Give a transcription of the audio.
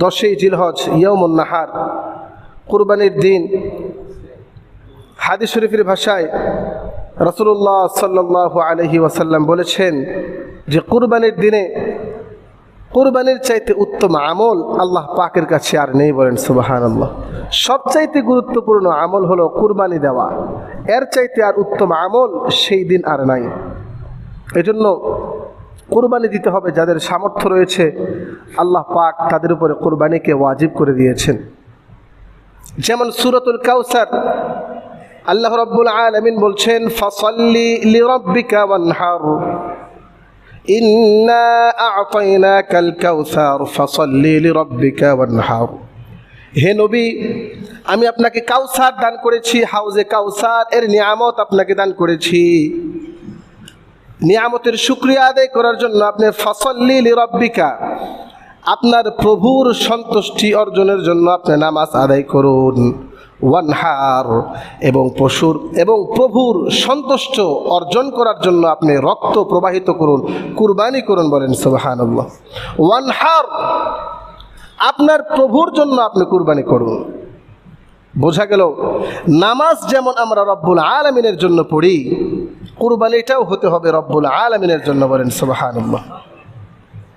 10ই জিলহজ ইয়াউমুন নাহার, কুরবানির দিন। হাদিস শরীফের ভাষায় রাসূলুল্লাহ সাল্লাল্লাহু আলাইহি ওয়াসাল্লাম বলেছেন যে কুরবানির দিনে কুরবানির চাইতে উত্তম আমল আল্লাহ পাকের কাছে আর নেই। বলেন সুবহানাল্লাহ। সবচাইতে গুরুত্বপূর্ণ আমল হলো কুরবানি দেওয়া, এর চাইতে আর উত্তম আমল সেই দিন আর নাই। এজন্য কুরবানি দিতে হবে। যাদের সামর্থ্য রয়েছে আল্লাহ পাক তাদের উপরে কুরবানিকে ওয়াজিব করে দিয়েছেন। যেমন সূরাতুল কাউসার আল্লাহ রাব্বুল আলামিন বলছেন, ফাসাল্লি লিরাব্বিকা ওয়ানহার ইন্না আ'তাইনাকাল কাউসার ফাসাল্লি লিরাব্বিকা ওয়ানহার। হে নবী, আমি আপনাকে কাউসার দান করেছি, হাউজে কাউসার এর নিয়ামত আপনাকে দান করেছি। নিয়ামতের শুকরিয়া আদায় করার জন্য আপনি ফাসাল্লি লিরাব্বিকা, আপনার প্রভুর সন্তুষ্টি অর্জনের জন্য আপনি নামাজ আদায় করুন। ওয়ানহার, এবং প্রভুর সন্তুষ্ট অর্জন করার জন্য আপনি রক্ত প্রবাহিত করুন, কুরবানি করুন। বলেন সুবহানাল্লাহ। ওয়ানহার, আপনার প্রভুর জন্য আপনি কুরবানি করুন। বোঝা গেল নামাজ যেমন আমরা রব্বুল আলামিনের জন্য পড়ি, কুরবানিটাও হতে হবে রব্বুল আলামিনের জন্য। বলেন সুবহানাল্লাহ।